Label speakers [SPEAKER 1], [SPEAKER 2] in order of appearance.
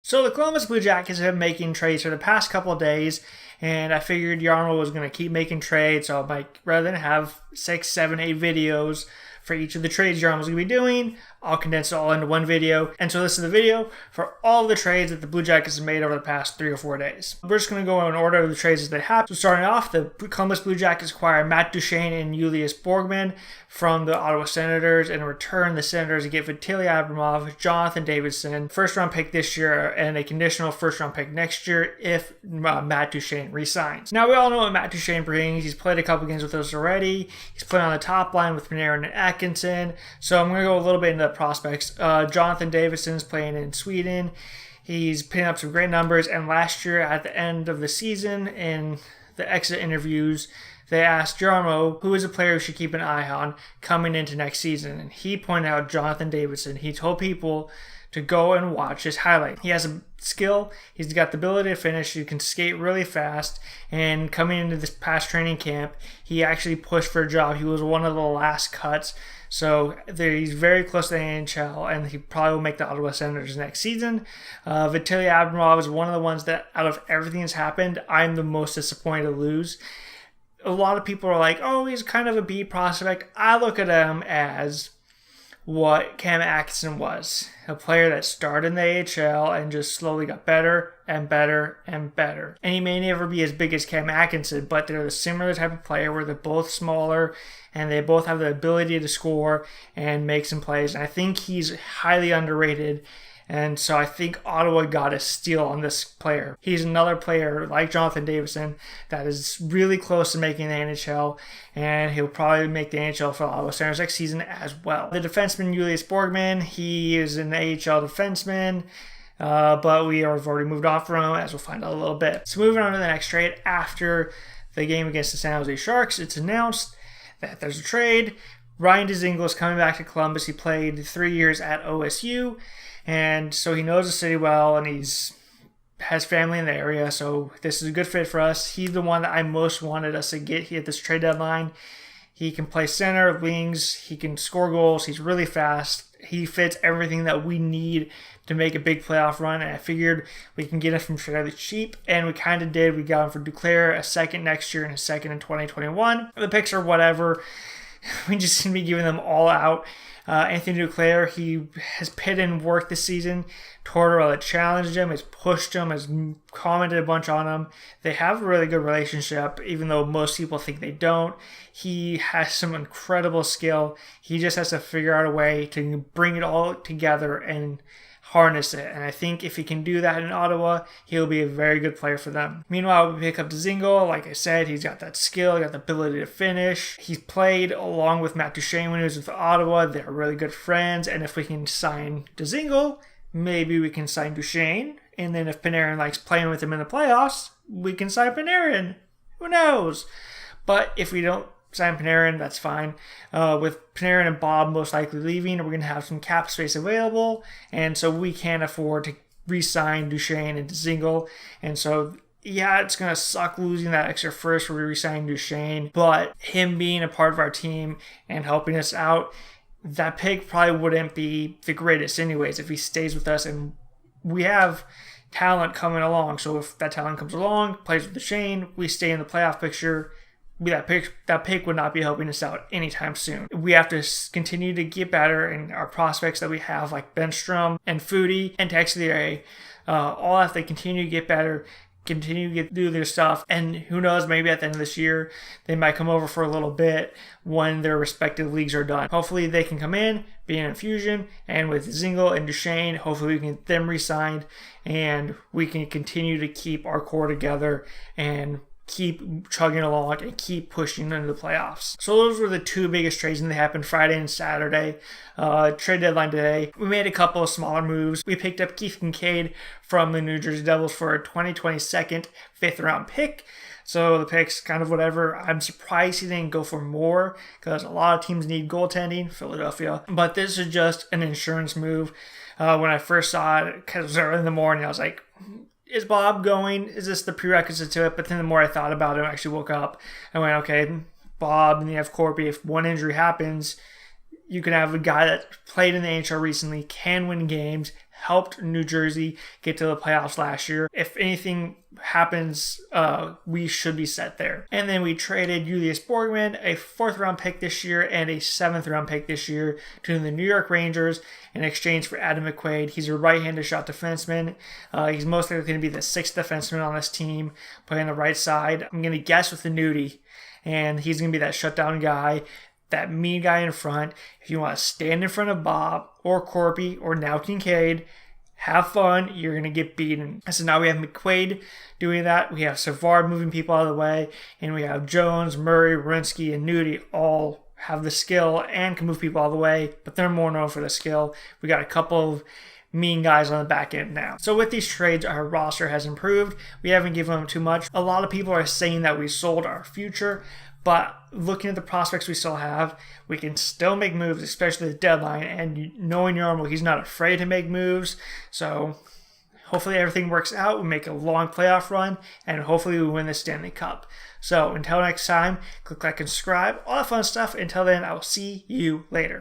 [SPEAKER 1] So the Columbus Blue Jackets have been making trades for the past couple of days, and I figured Yarmo was going to keep making trades, so rather than have 6, 7, 8 videos for each of the trades Yarmo's going to be doing, I'll condense it all into one video. And so this is the video for all the trades that the Blue Jackets have made over the past 3 or 4 days. We're just going to go in order of the trades as they happen. So starting off, the Columbus Blue Jackets acquire Matt Duchene and Julius Borgman from the Ottawa Senators. In return, the Senators get Vitaly Abramov, Jonathan Davidson, first-round pick this year, and a conditional first-round pick next year if Matt Duchene resigns. Now, we all know what Matt Duchene brings. He's played a couple games with us already. He's played on the top line with Panarin and Atkinson. So I'm going to go a little bit into the prospects. Jonathan Davidson's playing in Sweden. He's putting up some great numbers, and last year at the end of the season in the exit interviews, they asked Jarmo who is a player we should keep an eye on coming into next season, and he pointed out Jonathan Davidson. He told people to go and watch his highlight. He has a skill, he's got the ability to finish, he can skate really fast, and coming into this past training camp, he actually pushed for a job. He was one of the last cuts, so he's very close to the NHL, and he probably will make the Ottawa Senators next season. Vitaly Abramov is one of the ones that, out of everything that's happened, I'm the most disappointed to lose. A lot of people are like, oh, he's kind of a B prospect. I look at him as what Cam Atkinson was, a player that started in the AHL and just slowly got better and better and better. And he may never be as big as Cam Atkinson, but they're a similar type of player where they're both smaller and they both have the ability to score and make some plays. And I think he's highly underrated. And so I think Ottawa got a steal on this player. He's another player like Jonathan Davidson that is really close to making the NHL, and he'll probably make the NHL for the Ottawa Senators next season as well. The defenseman Julius Borgman, he is an AHL defenseman, but we have already moved on from him, as we'll find out a little bit. So moving on to the next trade, after the game against the San Jose Sharks, it's announced that there's a trade. Ryan Dzingel is coming back to Columbus. He played 3 years at OSU. And so he knows the city well, and has family in the area, so this is a good fit for us. He's the one that I most wanted us to get here at this trade deadline. He can play center, wings, he can score goals, he's really fast. He fits everything that we need to make a big playoff run, and I figured we can get him from fairly cheap, and we kind of did. We got him for Duclair, a second next year, and a second in 2021. The picks are whatever. We just seem to be giving them all out. Anthony Duclair, he has put in work this season. Tortorella challenged him, has pushed him, has commented a bunch on him. They have a really good relationship, even though most people think they don't. He has some incredible skill. He just has to figure out a way to bring it all together and harness it. And I think if he can do that in Ottawa, he'll be a very good player for them. Meanwhile, we pick up Dzingel. Like I said, he's got that skill, got the ability to finish. He's played along with Matt Duchene when he was with Ottawa. They're really good friends. And if we can sign Dzingel, maybe we can sign Duchene. And then if Panarin likes playing with him in the playoffs, we can sign Panarin. Who knows? But if we don't sign Panarin, that's fine. With Panarin and Bob most likely leaving, we're going to have some cap space available, and so we can't afford to re-sign Duchene and Dzingel. And so, yeah, it's going to suck losing that extra first where we re-sign Duchene, but him being a part of our team and helping us out, that pick probably wouldn't be the greatest anyways if he stays with us, and we have talent coming along. So if that talent comes along, plays with Duchene, we stay in the playoff picture, that pick would not be helping us out anytime soon. We have to continue to get better, and our prospects that we have, like Benstrom and Foodie and Texier, all have to continue to get better, continue to do their stuff, and who knows, maybe at the end of this year, they might come over for a little bit when their respective leagues are done. Hopefully they can come in, be an infusion, and with Dzingel and Duchene, hopefully we can get them re-signed, and we can continue to keep our core together and keep chugging along and keep pushing into the playoffs. So those were the two biggest trades, and they happened Friday and Saturday. Trade deadline today. We made a couple of smaller moves. We picked up Keith Kincaid from the New Jersey Devils for a 2022 fifth round pick. So the pick's kind of whatever. I'm surprised he didn't go for more because a lot of teams need goaltending, Philadelphia. But this is just an insurance move. When I first saw it, because it was early in the morning, I was like, is Bob going? Is this the prerequisite to it? But then the more I thought about it, I actually woke up and went, okay, Bob, and you have Corby. If one injury happens, you can have a guy that played in the NHL recently, can win games, helped New Jersey get to the playoffs last year. If anything happens, we should be set there. And then we traded Julius Borgman, a 4th round pick this year and a 7th round pick this year, to the New York Rangers in exchange for Adam McQuaid. He's a right-handed shot defenseman. He's most likely going to be the 6th defenseman on this team, playing the right side. I'm going to guess with the Nudie, and he's going to be that shutdown guy, that mean guy in front. If you want to stand in front of Bob or Corpy or now Kincaid, have fun, you're going to get beaten. So now we have McQuaid doing that. We have Savard moving people out of the way. And we have Jones, Murray, Rinsky, and Nudie all have the skill and can move people out of the way. But they're more known for the skill. We got a couple of mean guys on the back end now. So with these trades, our roster has improved. We haven't given them too much. A lot of people are saying that we sold our future. But looking at the prospects we still have, we can still make moves, especially the deadline. And knowing Yarmo, he's not afraid to make moves. So hopefully everything works out. We make a long playoff run, and hopefully we win the Stanley Cup. So until next time, click like and subscribe, all that fun stuff. Until then, I will see you later.